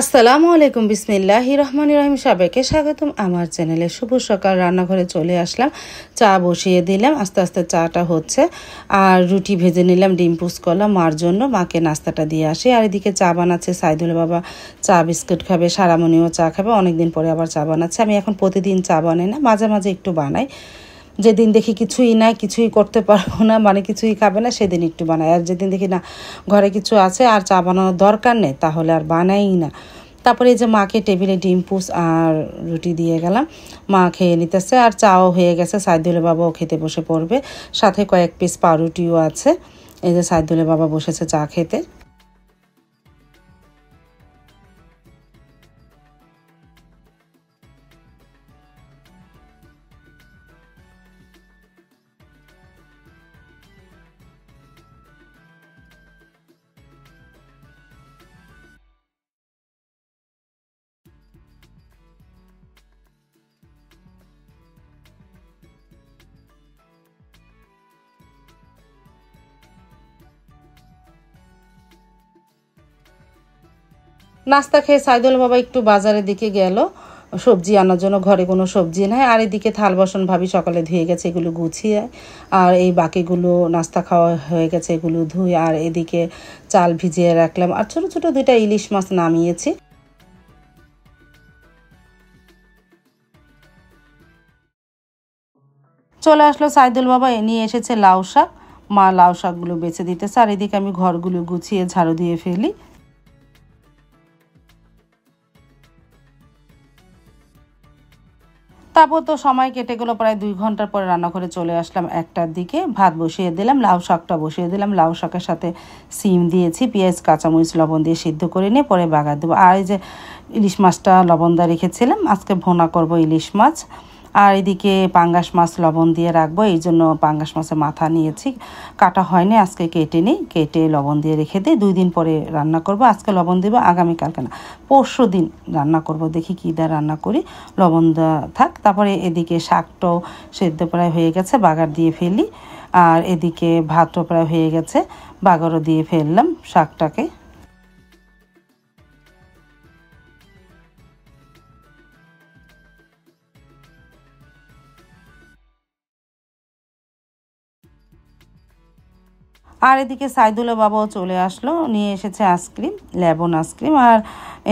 আসসালামু আলাইকুম বিসমিল্লাহির রহমানির রহিম। সবাইকে স্বাগতম আমার চ্যানেলে। শুভ সকাল। রান্নাঘরে চলে আসলাম, চা বসিয়ে দিলাম, আস্তে আস্তে চাটা হচ্ছে। আর রুটি ভেজে নিলাম, ডিম পুস করলাম মার জন্য, মাকে নাস্তাটা দিয়ে আসি। আর এদিকে চা বানাচ্ছে সাইদুল বাবা, চা বিস্কুট খাবে, সারামণিও চা খাবে, অনেকদিন পরে আবার চা বানাচ্ছে। আমি এখন প্রতিদিন চা বানাই না, মাঝে মাঝে একটু বানাই। যেদিন দেখি কিছুই নাই, কিছুই করতে পারবো না, মানে কিছুই খাবে না, সেদিন একটু বানাই। আর যেদিন দেখি না ঘরে কিছু আছে আর চা বানানোর দরকার নেই, তাহলে আর বানাই না। তারপরে এই যে মাকে টেবিলে ডিম পুস আর রুটি দিয়ে গেলাম, মা খেয়ে নিতেছে। আর চাও হয়ে গেছে, সাইদুলের বাবাও খেতে বসে পড়বে, সাথে কয়েক পিস পাউরুটিও আছে। এই যে সাইদুলের বাবা বসেছে চা খেতে। নাস্তা খেয়ে সাইদুল বাবা একটু বাজারের দিকে গেল সবজি আনার জন্য, ঘরে কোনো সবজি নাই। আর এদিকে থাল বাসন ভাবি সকালে ধুয়ে গেছে, এগুলো গুছিয়ে। আর এই বাকিগুলো নাস্তা খাওয়া হয়ে গেছে, এগুলো ধুই। আর এদিকে চাল ভিজিয়ে রাখলাম, আর ছোট ছোট দুইটা ইলিশ মাছ নামিয়েছি। চলে আসলো সাইদুল বাবা, নিয়ে এসেছে লাউ শাক। মা লাউ শাকগুলো বেছে দিতেছে, আর এদিকে আমি ঘরগুলো গুছিয়ে ঝাড়ু দিয়ে ফেলি। তারপর তো সময় কেটে গেলো, প্রায় 2 ঘন্টার পরে রান্নাঘরে চলে আসলাম। 1টার দিকে ভাত বসিয়ে দিলাম, লাউ শাকটা বসিয়ে দিলাম। লাউ শাকের সাথে সিম দিয়েছি, পেঁয়াজ কাঁচামরিচ লবণ দিয়ে সিদ্ধ করে নিয়ে পরে বাগার দেবো। আর এই যে ইলিশ মাছটা লবণ দিয়ে রেখেছিলাম, আজকে ভুনা করব ইলিশ মাছ। আর এদিকে পাঙ্গাস মাছ লবণ দিয়ে রাখবো, এই জন্য পাঙ্গাস মাছের মাথা নিয়েছি, কাটা হয়নি, আজকে কেটে নিই, কেটে লবণ দিয়ে রেখে দিই। 2 দিন পরে রান্না করব। আজকে লবণ দেবো, আগামীকালকে না, পরশু দিন রান্না করব। দেখি কী দা রান্না করি, লবণ দেওয়া থাক। তারপরে এদিকে শাকটাও সেদ্ধ প্রায় হয়ে গেছে, বাগার দিয়ে ফেলি। আর এদিকে ভাতও প্রায় হয়ে গেছে, বাগারও দিয়ে ফেললাম শাকটাকে। আর এদিকে সাইদুলের বাবাও চলে আসলো, নিয়ে এসেছে আইসক্রিম, লেবন আইসক্রিম, আর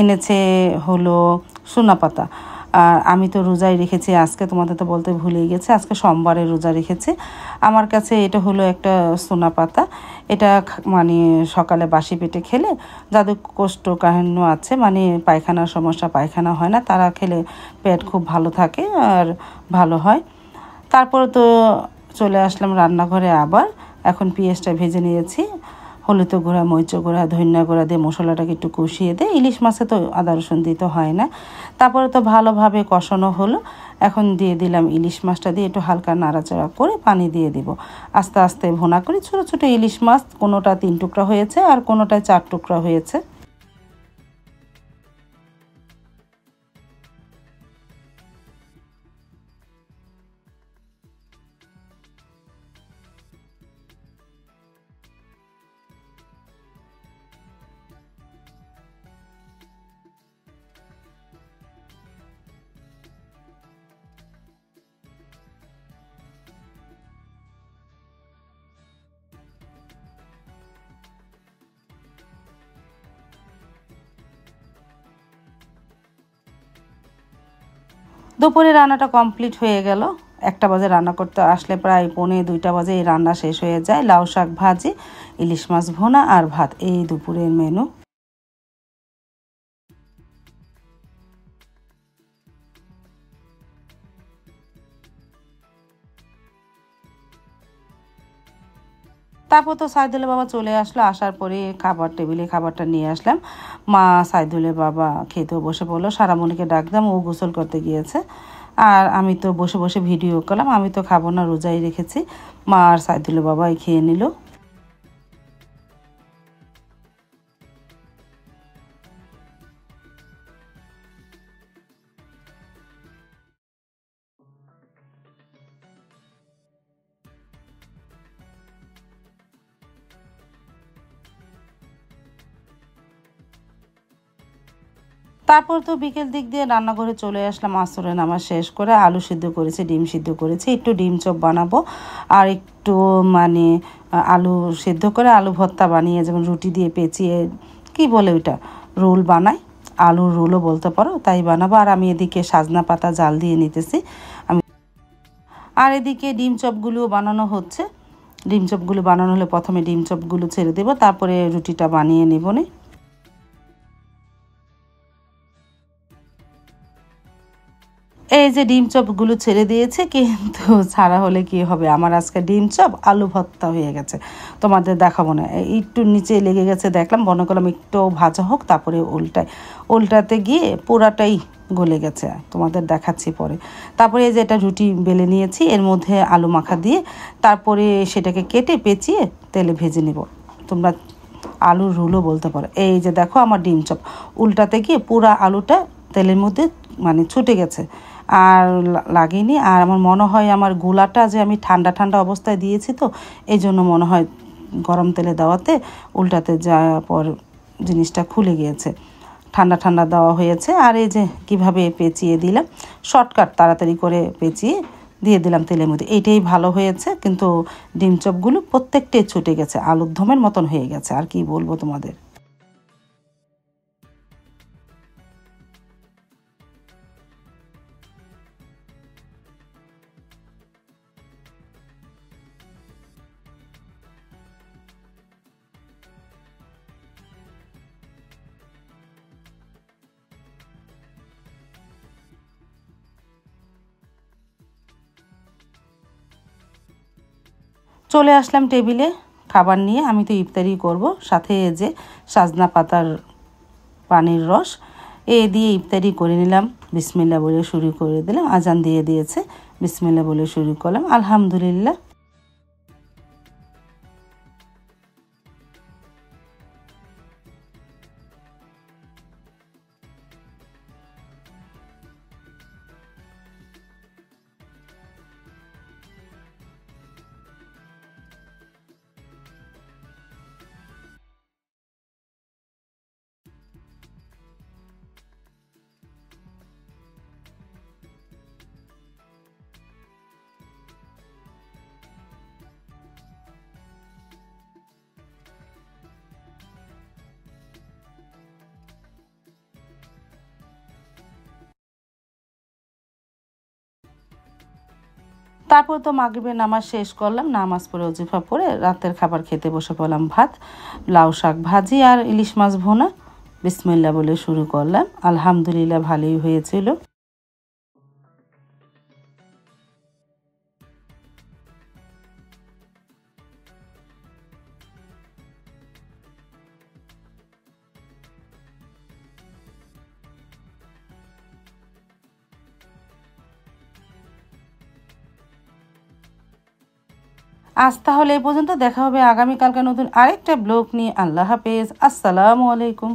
এনেছে হলো সোনা পাতা। আর আমি তো রোজাই রেখেছি আজকে, তোমাদের তো বলতে ভুলেই গেছে, আজকে সোমবারে রোজা রেখেছি। আমার কাছে এটা হলো একটা সোনা পাতা। এটা মানে সকালে বাসি পেটে খেলে, যাদের কোষ্ঠকাঠিন্য আছে, মানে পায়খানার সমস্যা, পায়খানা হয় না, তারা খেলে পেট খুব ভালো থাকে আর ভালো হয়। তারপরে তো চলে আসলাম রান্নাঘরে আবার। এখন পেঁয়াজটা ভেজে নিয়েছি, হলুদ গুঁড়া, মরিচ গুঁড়া, ধনিয়া গুঁড়া দিয়ে মশলাটাকে একটু কষিয়ে দেয়। ইলিশ মাছে তো আদা রসুন দিতে হয় না। তারপরে তো ভালোভাবে কষানো হলো। এখন দিয়ে দিলাম ইলিশ মাছটা, দিয়ে একটু হালকা নাড়াচাড়া করে পানি দিয়ে দিব। আস্তে আস্তে ভুনা করি। ছোটো ছোটো ইলিশ মাছ, কোনোটা 3 টুকরা হয়েছে আর কোনোটায় 4 টুকরা হয়েছে। দুপুরে রান্নাটা কমপ্লিট হয়ে গেল। 1টা বাজে রান্না করতে আসলে প্রায় 1:45 বাজে এই রান্না শেষ হয়ে যায়। লাউ শাক ভাজি, ইলিশ মাছ ভুনা আর ভাত, এই দুপুরের মেনু। তারপর তো সাইদুলের বাবা চলে আসলো, আসার পরে খাবার টেবিলে খাবারটা নিয়ে আসলাম। মা সাইদুলের বাবা খেতেও বসে পড়লো, সারামণিকে ডাকলাম, ও গোসল করতে গিয়েছে। আর আমি তো বসে বসে ভিডিও করলাম, আমি তো খাবো না, রোজাই রেখেছি। মা আর সাইদুলের বাবাই খেয়ে নিল। তারপর তো বিকেল দিক দিয়ে রান্নাঘরে চলে আসলাম। আসরের নামাজ শেষ করে আলু সিদ্ধ করেছি, ডিম সিদ্ধ করেছি, একটু ডিম চপ বানাবো আর একটু মানে আলু সিদ্ধ করে আলু ভর্তা বানিয়ে, যেমন রুটি দিয়ে পেঁচিয়ে কি বলে ওইটা রোল বানাই, আলুর রোলও বলতে পারো, তাই বানাবো। আর আমি এদিকে সাজনা পাতা জাল দিয়ে নিতেছি আমি। আর এদিকে ডিম চপগুলোও বানানো হচ্ছে। ডিম চপগুলো বানানো হলে প্রথমে ডিম চপগুলো ছেড়ে দেবো, তারপরে রুটিটা বানিয়ে নেব নে। এই যে ডিম চপগুলো ছেড়ে দিয়েছে, কিন্তু ছাড়া হলে কি হবে, আমার আজকে ডিম চপ আলু ভর্তা হয়ে গেছে। তোমাদের দেখাবো না, একটু নিচে লেগে গেছে দেখলাম, মনে করলাম একটু ভাজা হোক, তারপরে উল্টাতে গিয়ে পুরাটাই গলে গেছে, তোমাদের দেখাচ্ছি পরে। তারপরে এই যে এটা রুটি বেলে নিয়েছি, এর মধ্যে আলু মাখা দিয়ে তারপরে সেটাকে কেটে পেঁচিয়ে তেলে ভেজে নেব, তোমরা আলুর রোলও বলতে পারো। এই যে দেখো আমার ডিম চপ উল্টাতে গিয়ে পুরা আলুটা তেলের মধ্যে মানে ছুটে গেছে, আর লাগেনি। আর আমার মনে হয় আমার গোলাটা যে আমি ঠান্ডা ঠান্ডা অবস্থায় দিয়েছি, তো এই জন্য মনে হয় গরম তেলে দেওয়াতে উল্টাতে যাওয়ার পর জিনিসটা খুলে গিয়েছে, ঠান্ডা ঠান্ডা দেওয়া হয়েছে। আর এই যে কীভাবে পেঁচিয়ে দিলাম, শর্টকাট তাড়াতাড়ি করে পেঁচিয়ে দিয়ে দিলাম তেলের মধ্যে, এইটাই ভালো হয়েছে। কিন্তু ডিম চপগুলো প্রত্যেকটাই ছুটে গেছে, আলুর দমের মতন হয়ে গেছে, আর কি বলবো তোমাদের। চলে আসলাম টেবিলে খাবার নিয়ে, আমি তো ইফতারি করব, সাথে যে সাজনা পাতার পানির রস দিয়ে ইফতারি করে নিলাম। বিসমিল্লাহ বলে শুরু করে দিলাম, আজান দিয়ে দিয়েছে, বিসমিল্লাহ বলে শুরু করলাম, আলহামদুলিল্লাহ। তারপর তো মাগরিবের নামাজ শেষ করলাম, নামাজ পড়ে ওজিফা পড়ে রাতের খাবার খেতে বসে পড়লাম। ভাত, লাউ শাক ভাজি আর ইলিশ মাছ ভুনা। বিসমিল্লাহ বলে শুরু করলাম, আলহামদুলিল্লাহ ভালোই হয়েছিল। আজ তাহলে এই পর্যন্ত, দেখা হবে আগামীকালকে নতুন আরেকটা ব্লগ নিয়ে। আল্লাহ হাফেজ, আসসালামু আলাইকুম।